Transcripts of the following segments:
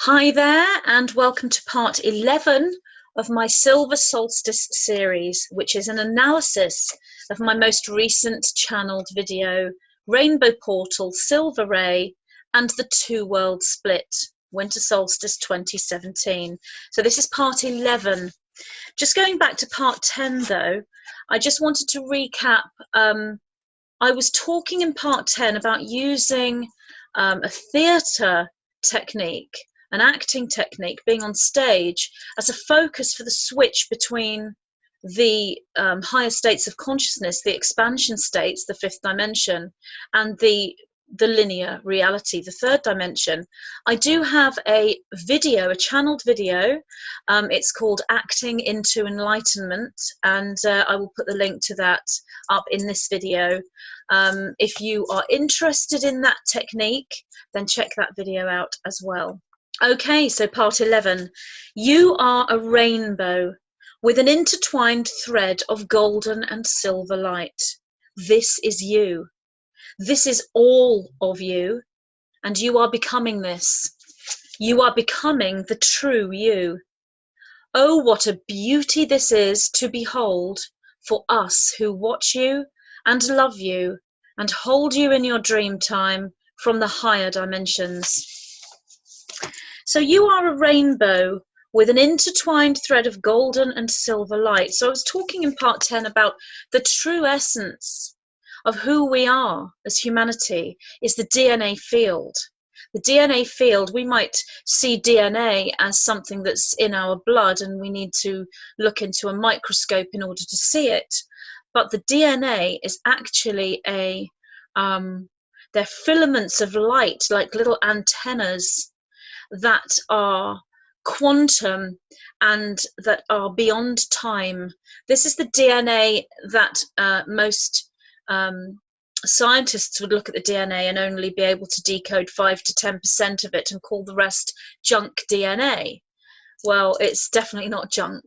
Hi there, and welcome to part 11 of my Silver Solstice series, which is an analysis of my most recent channeled video, Rainbow Portal, Silver Ray, and the Two World Split, Winter Solstice 2017. So this is part 11. Just going back to part 10 though, I just wanted to recap. I was talking in part 10 about using a theatre technique, an acting technique, being on stage as a focus for the switch between the higher states of consciousness, the expansion states, the fifth dimension, and the linear reality, the third dimension. I do have a video, a channeled video. It's called Acting into Enlightenment, and I will put the link to that up in this video. If you are interested in that technique, then check that video out as well. Okay, so part 11. You are a rainbow with an intertwined thread of golden and silver light. This is you. This is all of you, and you are becoming this. You are becoming the true you. Oh, what a beauty this is to behold for us who watch you and love you and hold you in your dream time from the higher dimensions. So you are a rainbow with an intertwined thread of golden and silver light. So I was talking in part 10 about the true essence of who we are as humanity is the DNA field. The DNA field, we might see DNA as something that's in our blood and we need to look into a microscope in order to see it. But the DNA is actually they're filaments of light, like little antennas that are quantum and that are beyond time. This is the DNA that most scientists would look at the DNA and only be able to decode 5 to 10% of it and call the rest junk DNA. Well, it's definitely not junk.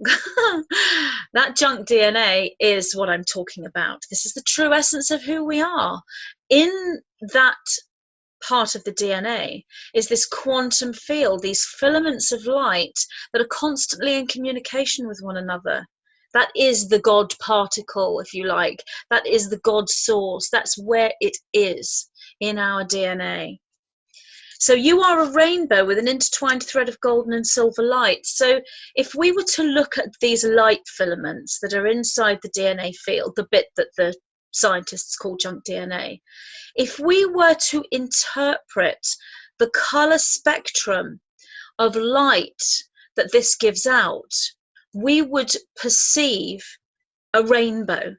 That junk DNA is what I'm talking about. This is the true essence of who we are. In that part of the DNA is this quantum field, these filaments of light that are constantly in communication with one another. That is the God particle, if you like. That is the God source. That's where it is in our DNA. So you are a rainbow with an intertwined thread of golden and silver light. So if we were to look at these light filaments that are inside the DNA field, the bit that the scientists call junk DNA, if we were to interpret the color spectrum of light that this gives out, we would perceive a rainbow.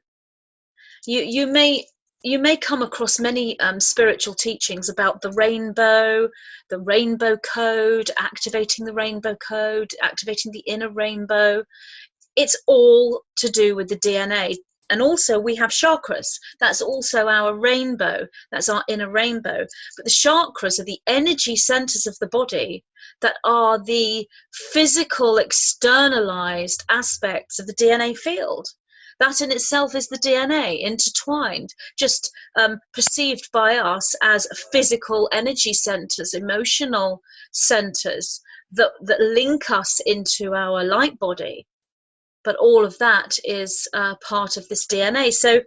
You may come across many spiritual teachings about the rainbow code, activating the rainbow code, activating the inner rainbow. It's all to do with the DNA. And also we have chakras. That's also our rainbow. That's our inner rainbow. But the chakras are the energy centers of the body that are the physical, externalized aspects of the DNA field. That in itself is the DNA, intertwined, just perceived by us as physical energy centers, emotional centers that link us into our light body. But all of that is part of this DNA. So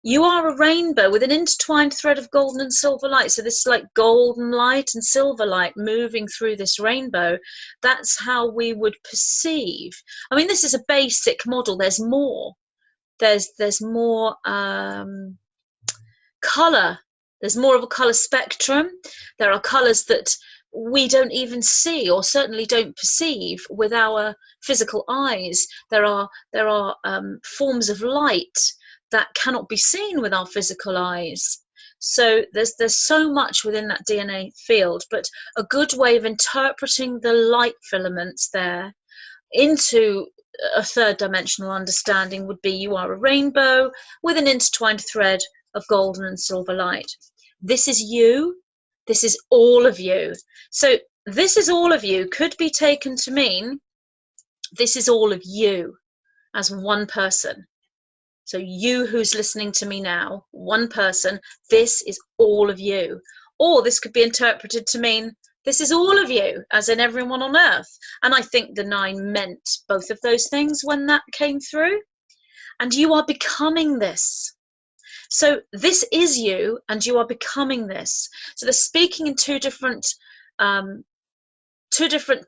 you are a rainbow with an intertwined thread of golden and silver light. So this is like golden light and silver light moving through this rainbow. That's how we would perceive. I mean, this is a basic model. There's more. There's more color. There's more of a color spectrum. There are colors that we don't even see, or certainly don't perceive with our physical eyes. There are forms of light that cannot be seen with our physical eyes. So there's so much within that DNA field. But a good way of interpreting the light filaments there into a third dimensional understanding would be you are a rainbow with an intertwined thread of golden and silver light. This is you. This is all of you. So this is all of you could be taken to mean this is all of you as one person. So you who's listening to me now, one person, this is all of you. Or this could be interpreted to mean This is all of you, as in everyone on earth. And I think the 9 meant both of those things when that came through. And you are becoming this. So this is you, and you are becoming this. So they're speaking in two different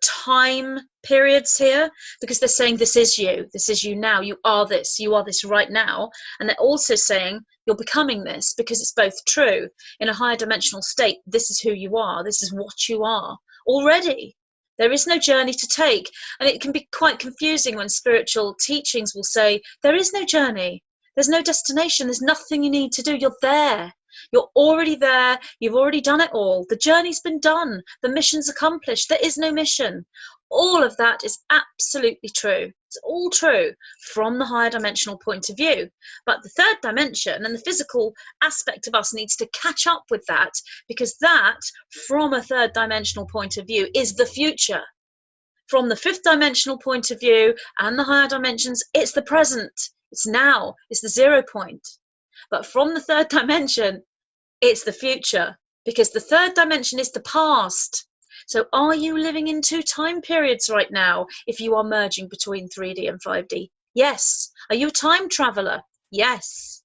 time periods here, because they're saying this is you now, you are this right now. And they're also saying you're becoming this, because it's both true. In a higher dimensional state, this is who you are, this is what you are already. There is no journey to take. And it can be quite confusing when spiritual teachings will say there is no journey, there's no destination, there's nothing you need to do, you're there. You're already there. You've already done it all. The journey's been done. The mission's accomplished. There is no mission. All of that is absolutely true. It's all true from the higher dimensional point of view. But the third dimension and the physical aspect of us needs to catch up with that, because that, from a third dimensional point of view, is the future. From the fifth dimensional point of view and the higher dimensions, it's the present. It's now. It's the 0 point. But from the third dimension, it's the future, because the third dimension is the past. So are you living in 2 time periods right now if you are merging between 3D and 5D? Yes. Are you a time traveler? Yes.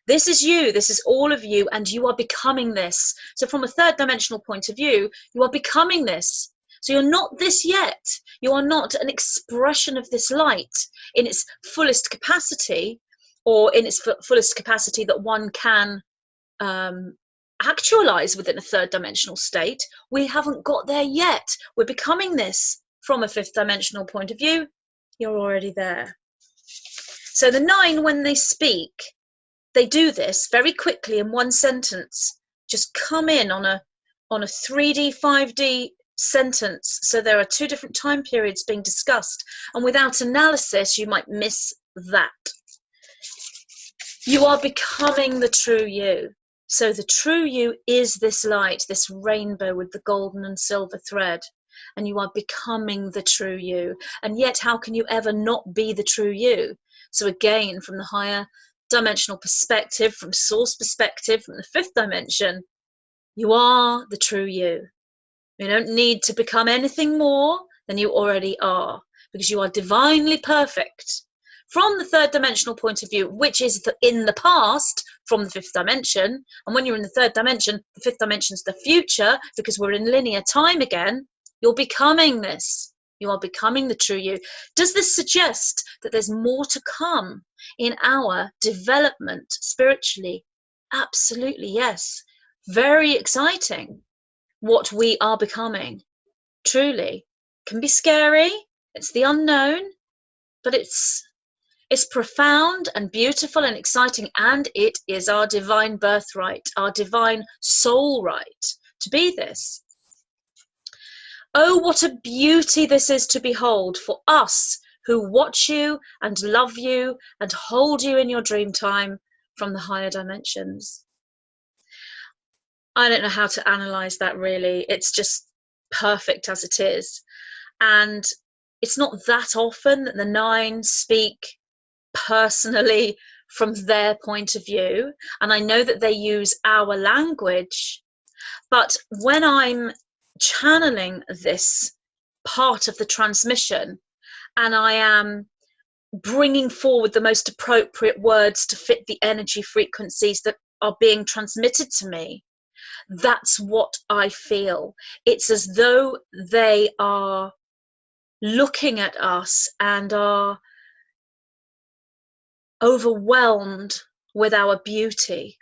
This is you, this is all of you, and you are becoming this. So from a third dimensional point of view, you are becoming this. So you're not this yet. You are not an expression of this light in its fullest capacity, or in its fullest capacity that one can actualize within a third dimensional state. We haven't got there yet. We're becoming this from a fifth dimensional point of view. You're already there. So the 9, when they speak, they do this very quickly in one sentence. Just come in on a 3D, 5D sentence. So there are 2 different time periods being discussed, and without analysis, you might miss that. You are becoming the true you. So the true you is this light, this rainbow with the golden and silver thread. And you are becoming the true you. And yet, how can you ever not be the true you? So again, from the higher dimensional perspective, from source perspective, from the fifth dimension, you are the true you. You don't need to become anything more than you already are, because you are divinely perfect. From the third dimensional point of view, which is in the past, from the fifth dimension. And when you're in the third dimension, the fifth dimension is the future, because we're in linear time again. You're becoming this. You are becoming the true you. Does this suggest that there's more to come in our development spiritually? Absolutely, yes. Very exciting what we are becoming. Truly. Can be scary. It's the unknown, but it's profound and beautiful and exciting, and it is our divine birthright, our divine soul right to be this. Oh, what a beauty this is to behold for us who watch you and love you and hold you in your dream time from the higher dimensions. I don't know how to analyze that really. It's just perfect as it is. And it's not that often that the 9 speak personally from their point of view, and I know that they use our language, but when I'm channeling this part of the transmission and I am bringing forward the most appropriate words to fit the energy frequencies that are being transmitted to me, that's what I feel. It's as though they are looking at us and are overwhelmed with our beauty.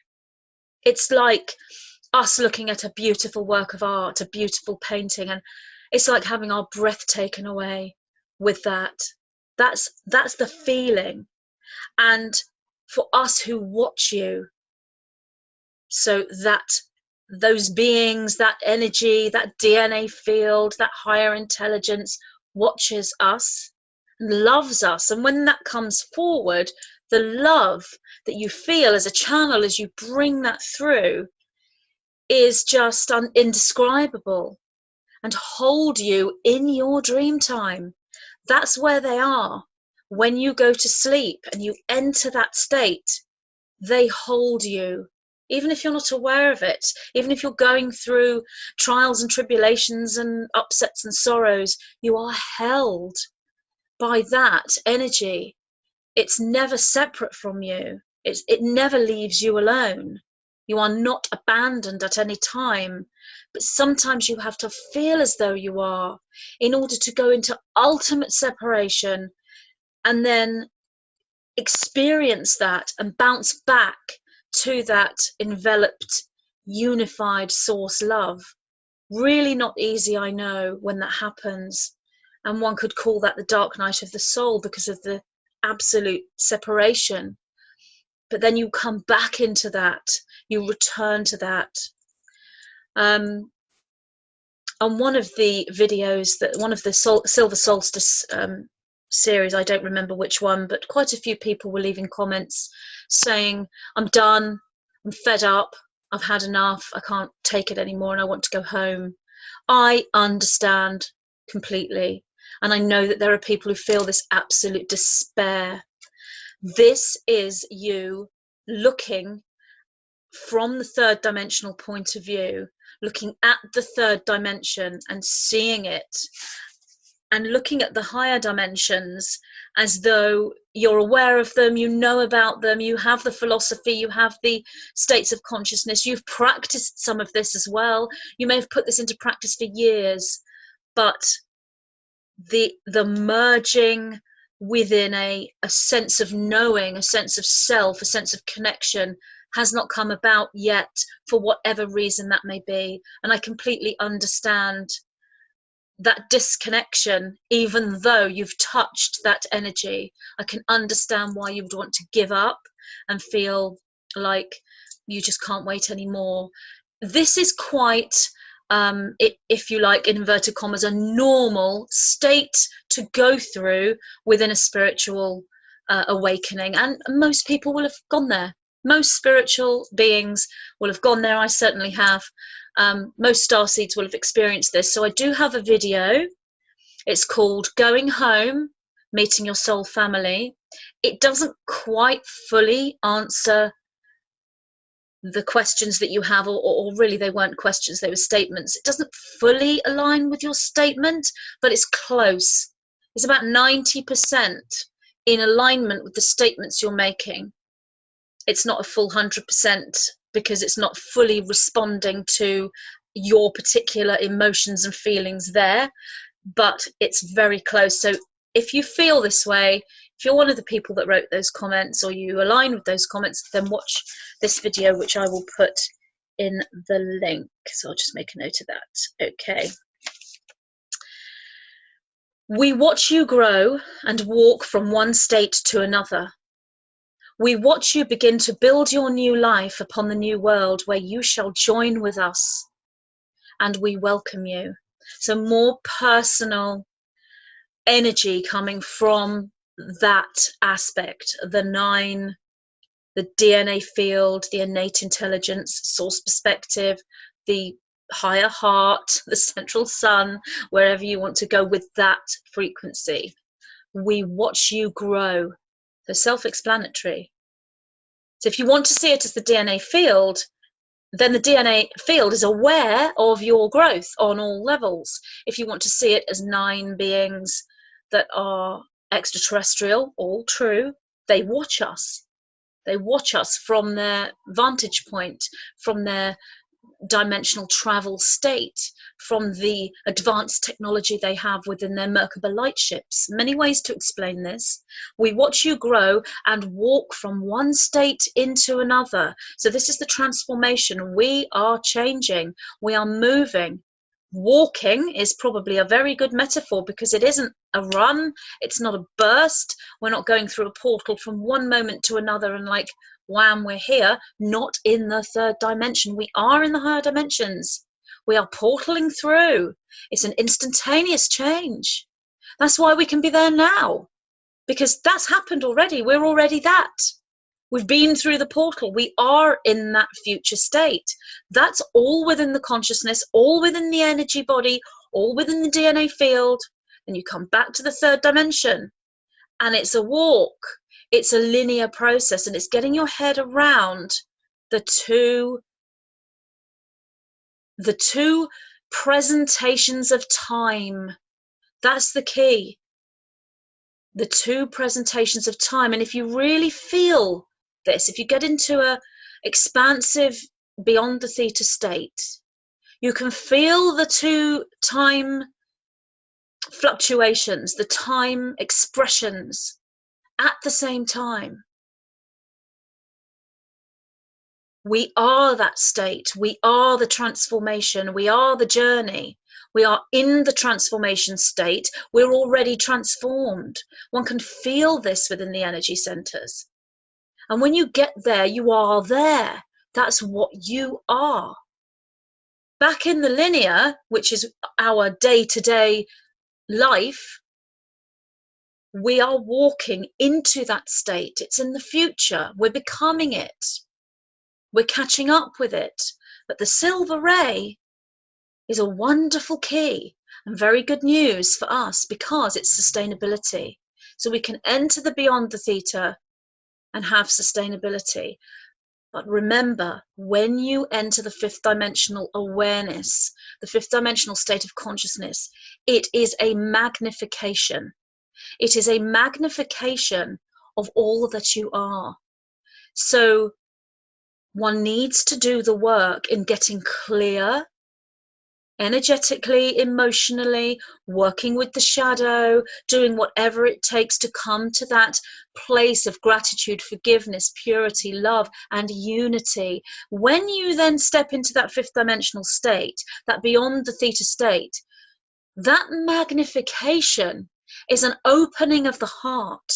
It's like us looking at a beautiful work of art, a beautiful painting, and it's like having our breath taken away with that. That's the feeling. And for us who watch you, so that those beings, that energy, that DNA field, that higher intelligence watches us and loves us, and when that comes forward, the love that you feel as a channel as you bring that through is just indescribable, and hold you in your dream time. That's where they are. When you go to sleep and you enter that state, they hold you even if you're not aware of it, even if you're going through trials and tribulations and upsets and sorrows, you are held by that energy. It's never separate from you. It never leaves you alone. You are not abandoned at any time, but sometimes you have to feel as though you are in order to go into ultimate separation and then experience that and bounce back to that enveloped, unified source love. Really not easy, I know, when that happens. And one could call that the dark night of the soul because of the absolute separation. But then you come back into that, you return to that. On one of the videos, that one of the Silver Solstice series, I don't remember which one, but quite a few people were leaving comments saying, I'm done, I'm fed up, I've had enough, I can't take it anymore and I want to go home. I understand completely. And I know that there are people who feel this absolute despair. This is you looking from the third dimensional point of view, looking at the third dimension and seeing it, and looking at the higher dimensions as though you're aware of them, you know about them, you have the philosophy, you have the states of consciousness, you've practiced some of this as well. You may have put this into practice for years, but the merging within a sense of knowing, a sense of self, a sense of connection has not come about yet, for whatever reason that may be. And I completely understand that disconnection, even though you've touched that energy. I can understand why you would want to give up and feel like you just can't wait anymore. This is quite, if you like, in inverted commas, a normal state to go through within a spiritual awakening. And most people will have gone there. Most spiritual beings will have gone there. I certainly have. Most starseeds will have experienced this. So I do have a video. It's called Going Home, Meeting Your Soul Family. It doesn't quite fully answer the questions that you have, or really they weren't questions, they were statements. It doesn't fully align with your statement, but it's close. It's about 90% in alignment with the statements you're making. It's not a full 100% because it's not fully responding to your particular emotions and feelings there, but it's very close. So if you feel this way, if you're one of the people that wrote those comments or you align with those comments, then watch this video, which I will put in the link. So I'll just make a note of that. Okay. We watch you grow and walk from one state to another. We watch you begin to build your new life upon the new world where you shall join with us, and we welcome you. So more personal energy coming from that aspect, the 9, the DNA field, the innate intelligence, source perspective, the higher heart, the central sun, wherever you want to go with that frequency. We watch you grow. So self-explanatory. So if you want to see it as the DNA field, then the DNA field is aware of your growth on all levels. If you want to see it as 9 beings that are extraterrestrial, all true, they watch us. They watch us from their vantage point, from their dimensional travel state, from the advanced technology they have within their Merkaba light ships. Many ways to explain this. We watch you grow and walk from one state into another. So this is the transformation. We are changing. We are moving. Walking is probably a very good metaphor because it isn't a run. It's not a burst. We're not going through a portal from one moment to another and like, wham, we're here. Not in the third dimension. We are in the higher dimensions. We are portaling through. It's an instantaneous change. That's why we can be there now, because that's happened already. We're already that. We've been through the portal. We are in that future state. That's all within the consciousness, all within the energy body, all within the DNA field. And you come back to the third dimension, and it's a walk. It's a linear process, and it's getting your head around the two presentations of time. That's the key. The two presentations of time. And if you really feel this, if you get into a expansive beyond the theta state, you can feel the two time fluctuations, the time expressions at the same time. We are that state. We are the transformation. We are the journey. We are in the transformation state. We're already transformed. One can feel this within the energy centers. And when you get there, you are there. That's what you are. Back in the linear, which is our day-to-day life, we are walking into that state. It's in the future. We're becoming it. We're catching up with it. But the silver ray is a wonderful key and very good news for us because it's sustainability. So we can enter the beyond the theta and have sustainability. But remember, when you enter the fifth dimensional awareness, the fifth dimensional state of consciousness, it is a magnification. It is a magnification of all that you are. So one needs to do the work in getting clear, energetically, emotionally, working with the shadow, doing whatever it takes to come to that place of gratitude, forgiveness, purity, love, and unity. When you then step into that fifth dimensional state, that beyond the theta state, that magnification is an opening of the heart.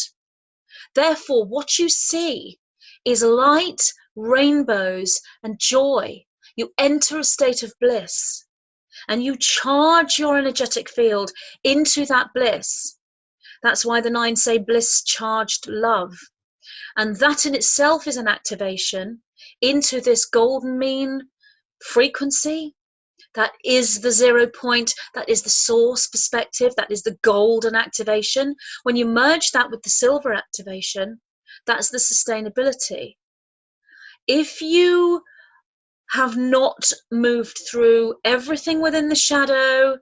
Therefore, what you see is light, rainbows, and joy. You enter a state of bliss and you charge your energetic field into that bliss. That's why the nine say bliss charged love. And that in itself is an activation into this golden mean frequency. That is the 0 point, that is the source perspective, that is the golden activation. When you merge that with the silver activation, that's the sustainability. If you have not moved through everything within the shadow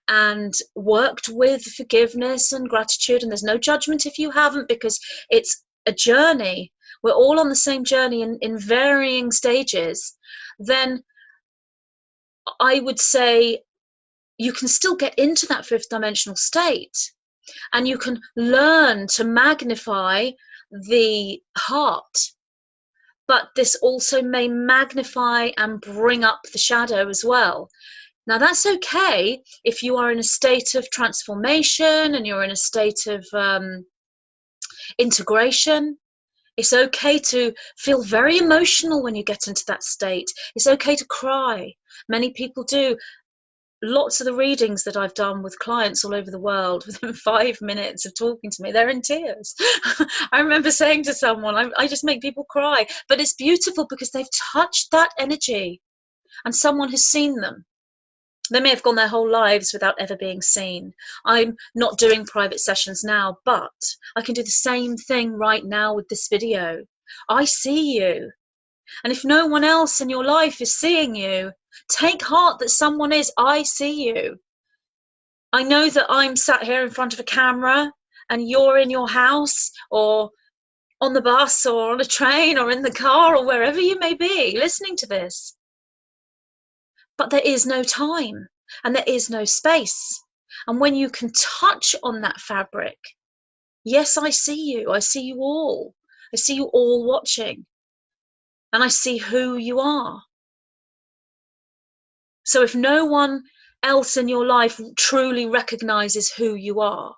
and worked with forgiveness and gratitude, and there's no judgment if you haven't, because it's a journey, we're all on the same journey in varying stages, then I would say you can still get into that fifth dimensional state and you can learn to magnify the heart. But this also may magnify and bring up the shadow as well. Now that's okay if you are in a state of transformation and you're in a state of integration. It's okay to feel very emotional when you get into that state. It's okay to cry. Many people do. Lots of the readings that I've done with clients all over the world, within 5 minutes of talking to me, they're in tears. I remember saying to someone, I just make people cry. But it's beautiful because they've touched that energy and someone has seen them. They may have gone their whole lives without ever being seen. I'm not doing private sessions now, but I can do the same thing right now with this video. I see you. And if no one else in your life is seeing you, take heart that someone is. I see you. I know that I'm sat here in front of a camera and you're in your house or on the bus or on a train or in the car or wherever you may be listening to this. But there is no time and there is no space. And when you can touch on that fabric, yes, I see you. I see you all. I see you all watching. And I see who you are. So if no one else in your life truly recognizes who you are,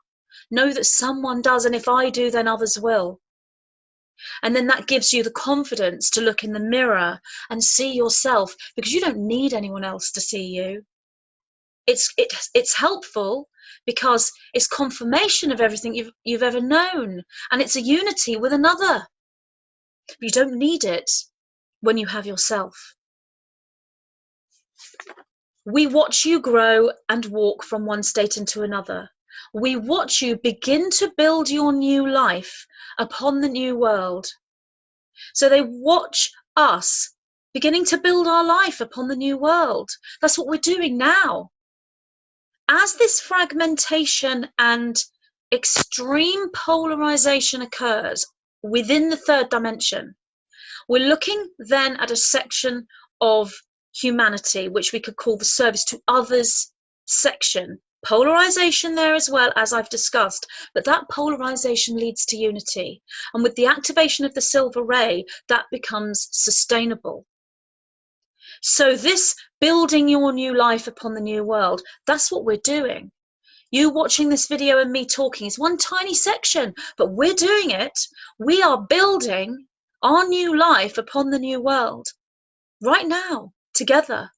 know that someone does. And if I do, then others will. And then that gives you the confidence to look in the mirror and see yourself, because you don't need anyone else to see you. It's helpful because it's confirmation of everything you've ever known, and it's a unity with another. But you don't need it when you have yourself. We watch you grow and walk from one state into another. We watch you begin to build your new life upon the new world. So they watch us beginning to build our life upon the new world. That's what we're doing now. As this fragmentation and extreme polarization occurs within the third dimension, we're looking then at a section of humanity, which we could call the service to others section. Polarization there as well, as I've discussed, but that polarization leads to unity. And with the activation of the silver ray, that becomes sustainable. So this building your new life upon the new world, that's what we're doing. You watching this video and me talking is one tiny section, but we're doing it. We are building our new life upon the new world right now, together.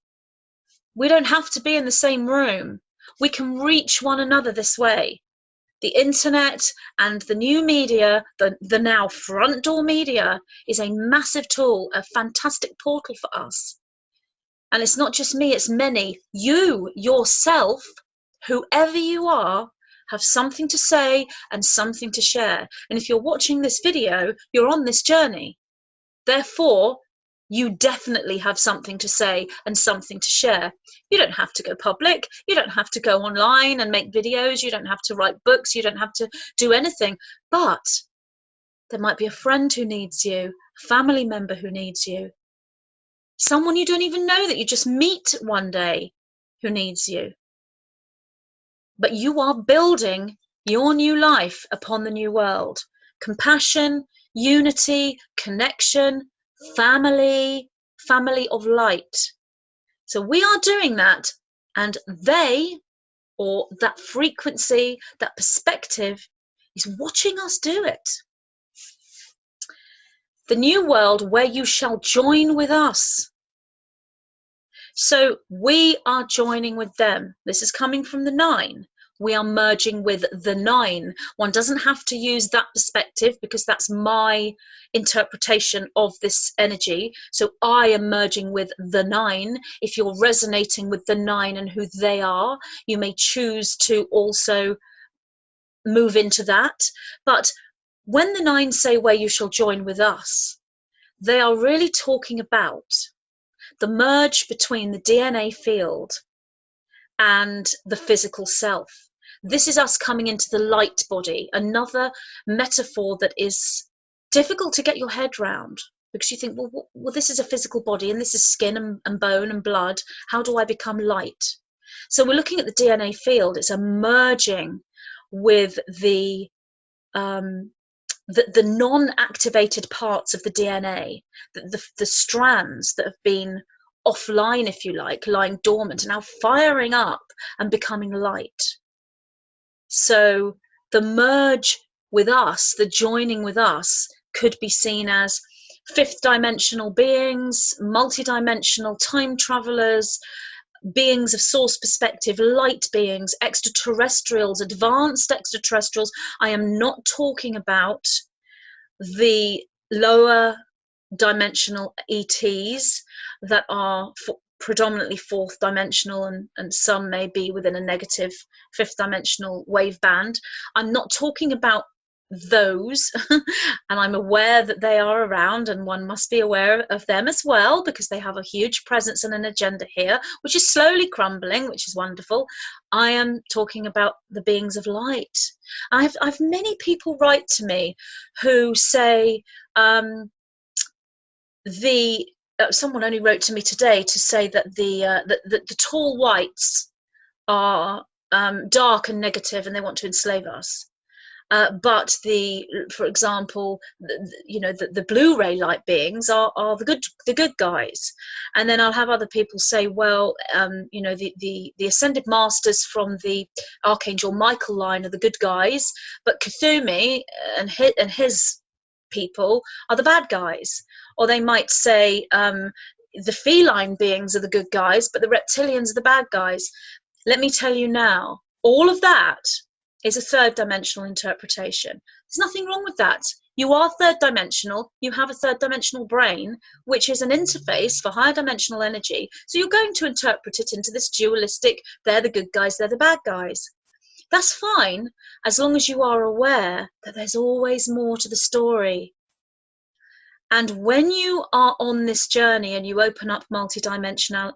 We don't have to be in the same room. We can reach one another this way. The internet and the new media, the now front door media, is a massive tool, a fantastic portal for us. And it's not just me, it's many. You, yourself, whoever you are, have something to say and something to share. And if you're watching this video, you're on this journey. Therefore, you definitely have something to say and something to share. You don't have to go public. You don't have to go online and make videos. You don't have to write books. You don't have to do anything. But there might be a friend who needs you, a family member who needs you, someone you don't even know that you just meet one day who needs you. But you are building your new life upon the new world. Compassion, unity, connection, family of light. So we are doing that, and they, or that frequency, that perspective, is watching us do it. The new world where you shall join with us. So we are joining with them. This is coming from the 9. We are merging with the 9. One doesn't have to use that perspective because that's my interpretation of this energy. So I am merging with the 9. If you're resonating with the 9 and who they are, you may choose to also move into that. But when the 9 say where you shall join with us, they are really talking about the merge between the DNA field and the physical self. This is us coming into the light body, another metaphor that is difficult to get your head round, because you think, well, this is a physical body and this is skin and bone and blood. How do I become light? So we're looking at the DNA field. It's a merging with the non-activated parts of the DNA, the strands that have been offline, if you like, lying dormant, are now firing up and becoming light. So the merge with us, the joining with us, could be seen as fifth dimensional beings, multidimensional time travelers, beings of source perspective, light beings, extraterrestrials, advanced extraterrestrials. I am not talking about the lower dimensional ETs that are predominantly fourth dimensional, and some may be within a negative fifth dimensional wave band. I'm not talking about those, and I'm aware that they are around, and one must be aware of them as well, because they have a huge presence and an agenda here, which is slowly crumbling, which is wonderful. I am talking about the beings of light. I've many people write to me who say, someone only wrote to me today to say that the tall whites are dark and negative and they want to enslave us. But for example, the Blu-ray light beings are the good guys. And then I'll have other people say, well, the ascended masters from the Archangel Michael line are the good guys, but Kuthumi and his people are the bad guys. Or they might say the feline beings are the good guys, but the reptilians are the bad guys. Let me tell you now, all of that is a third dimensional interpretation. There's nothing wrong with that. You are third dimensional. You have a third dimensional brain, which is an interface for higher dimensional energy. So you're going to interpret it into this dualistic, they're the good guys, they're the bad guys. That's fine, as long as you are aware that there's always more to the story. And when you are on this journey and you open up multidimensionally,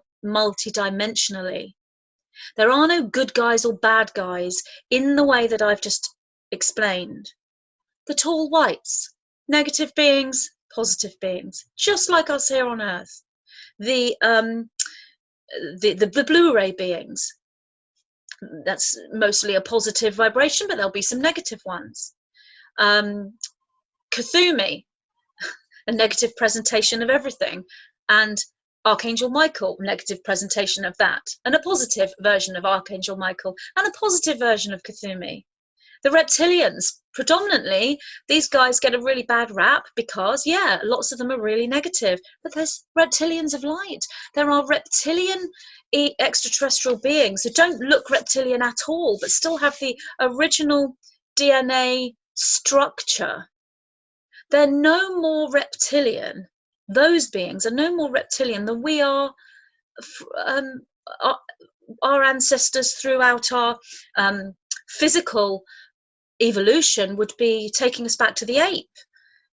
there are no good guys or bad guys in the way that I've just explained. The tall whites, negative beings, positive beings, just like us here on Earth. The Blu-ray beings, that's mostly a positive vibration, but there'll be some negative ones. Cthulhu, a negative presentation of everything, and Archangel Michael, negative presentation of that, and a positive version of Archangel Michael, and a positive version of Cthulhu. The reptilians, predominantly, these guys get a really bad rap because, yeah, lots of them are really negative, but there's reptilians of light. There are reptilian extraterrestrial beings who don't look reptilian at all, but still have the original DNA structure. They're no more reptilian. Those beings are no more reptilian than we are, our ancestors throughout our physical evolution would be taking us back to the ape,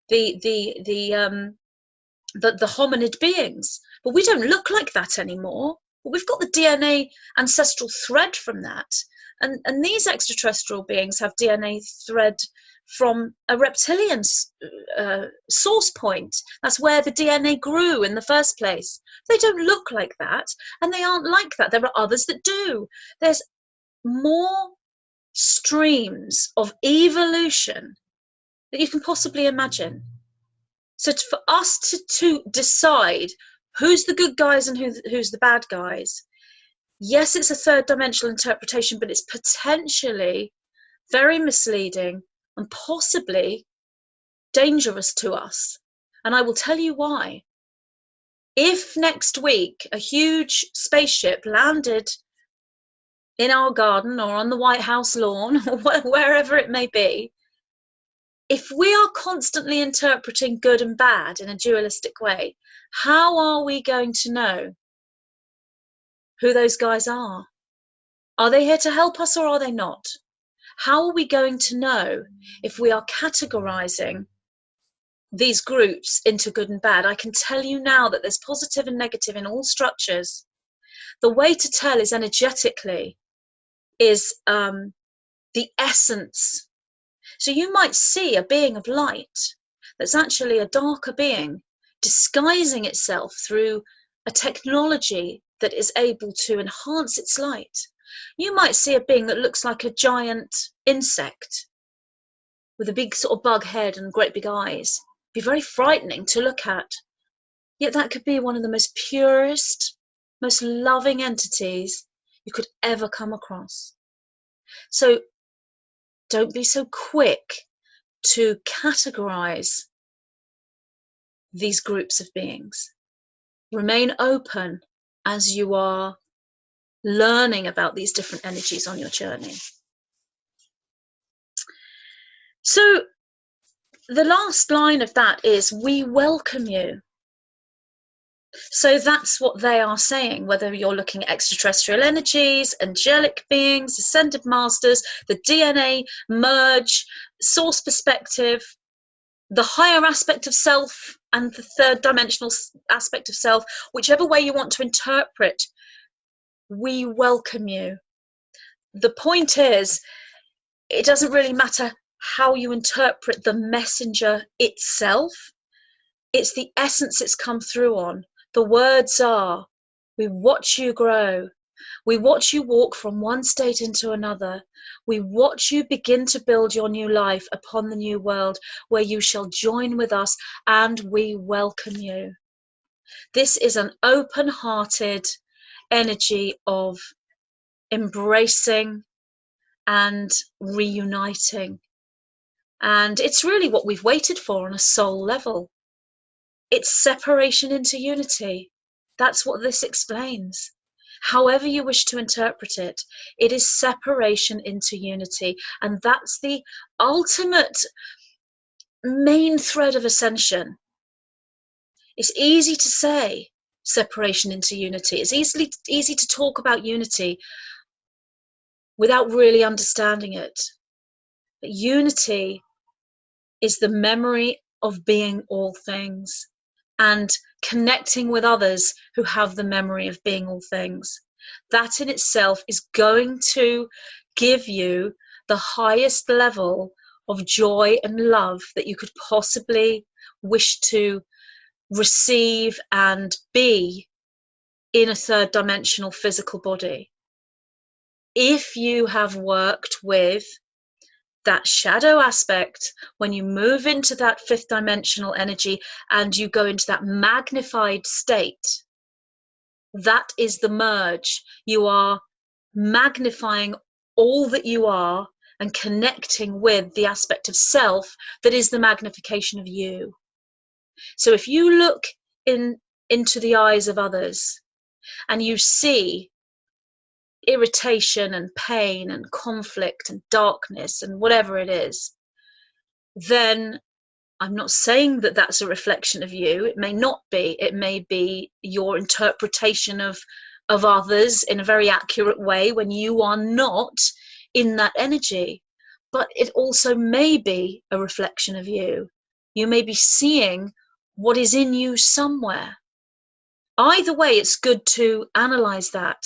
the hominid beings. But we don't look like that anymore. But we've got the DNA ancestral thread from that, and these extraterrestrial beings have DNA thread from a reptilian source point. That's where the DNA grew in the first place. They don't look like that, and they aren't like that. There are others that do. There's more streams of evolution that you can possibly imagine. So for us to decide who's the good guys and who's the bad guys, yes, it's a third dimensional interpretation, but it's potentially very misleading and possibly dangerous to us. And I will tell you why. If next week a huge spaceship landed in our garden or on the White House lawn or wherever it may be, if we are constantly interpreting good and bad in a dualistic way, how are we going to know who those guys are? Are they here to help us or are they not? How are we going to know if we are categorizing these groups into good and bad? I can tell you now that there's positive and negative in all structures. The way to tell is energetically, is the essence. So you might see a being of light that's actually a darker being disguising itself through a technology that is able to enhance its light. You might see a being that looks like a giant insect with a big sort of bug head and great big eyes. Be very frightening to look at. Yet that could be one of the most purest, most loving entities you could ever come across. So don't be so quick to categorize these groups of beings. Remain open as you are learning about these different energies on your journey. So the last line of that is, we welcome you. So that's what they are saying, whether you're looking at extraterrestrial energies, angelic beings, ascended masters, the DNA merge, source perspective, the higher aspect of self and the third dimensional aspect of self, whichever way you want to interpret, we welcome you. The point is, it doesn't really matter how you interpret the messenger itself. It's the essence it's come through on. The words are, we watch you grow. We watch you walk from one state into another. We watch you begin to build your new life upon the new world where you shall join with us, and we welcome you. This is an open-hearted energy of embracing and reuniting. And it's really what we've waited for on a soul level. It's separation into unity. That's what this explains. However you wish to interpret it, it is separation into unity. And that's the ultimate main thread of ascension. It's easy to say separation into unity. It's easy to talk about unity without really understanding it. But unity is the memory of being all things and connecting with others who have the memory of being all things. That in itself is going to give you the highest level of joy and love that you could possibly wish to receive and be in a third dimensional physical body. If you have worked with that shadow aspect, when you move into that fifth dimensional energy and you go into that magnified state, that is the merge. You are magnifying all that you are and connecting with the aspect of self that is the magnification of you. So if you look into the eyes of others and you see irritation and pain and conflict and darkness and whatever it is, then I'm not saying that that's a reflection of you. It may not be. It may be your interpretation of others in a very accurate way when you are not in that energy. But it also may be a reflection of you. You may be seeing what is in you somewhere. Either way, it's good to analyze that.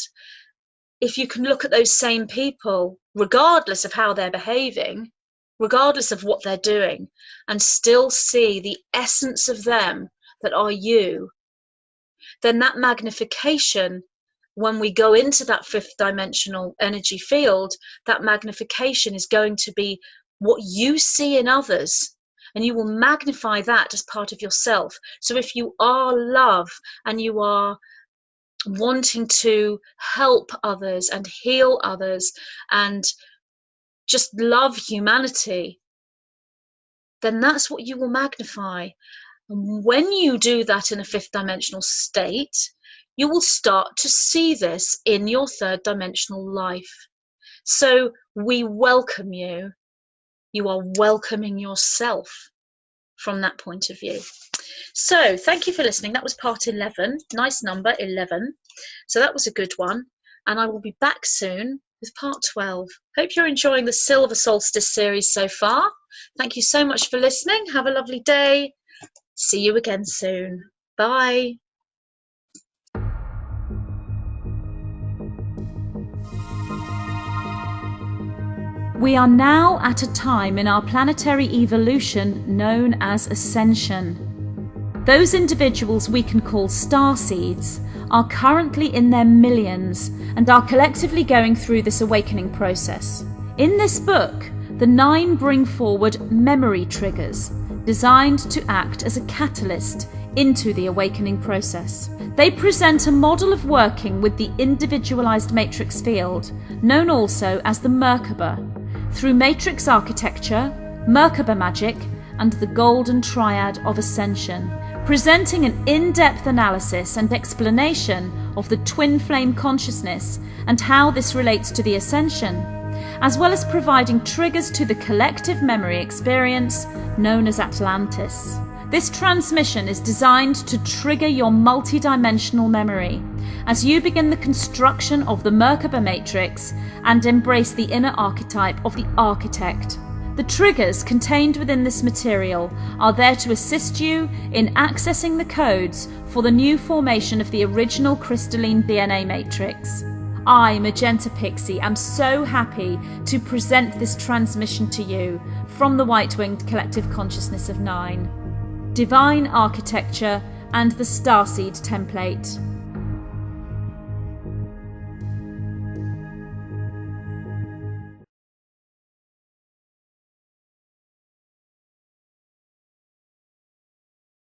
If you can look at those same people, regardless of how they're behaving, regardless of what they're doing, and still see the essence of them that are you, then that magnification, when we go into that fifth dimensional energy field, that magnification is going to be what you see in others, and you will magnify that as part of yourself. So if you are love and you are wanting to help others and heal others and just love humanity, then that's what you will magnify. And when you do that in a fifth dimensional state, you will start to see this in your third dimensional life. So we welcome you. You are welcoming yourself from that point of view. So thank you for listening. That was part 11. Nice number, 11. So that was a good one. And I will be back soon with part 12. Hope you're enjoying the Silver Solstice series so far. Thank you so much for listening. Have a lovely day. See you again soon. Bye. We are now at a time in our planetary evolution known as ascension. Those individuals we can call starseeds are currently in their millions and are collectively going through this awakening process. In this book, the 9 bring forward memory triggers designed to act as a catalyst into the awakening process. They present a model of working with the individualized matrix field, known also as the Merkaba, through matrix architecture, Merkaba magic, and the golden triad of ascension, presenting an in-depth analysis and explanation of the twin flame consciousness and how this relates to the ascension, as well as providing triggers to the collective memory experience known as Atlantis. This transmission is designed to trigger your multidimensional memory as you begin the construction of the Merkaba matrix and embrace the inner archetype of the architect. The triggers contained within this material are there to assist you in accessing the codes for the new formation of the original crystalline DNA matrix. I, Magenta Pixie, am so happy to present this transmission to you from the White-Winged Collective Consciousness of 9, Divine Architecture and the Starseed Template.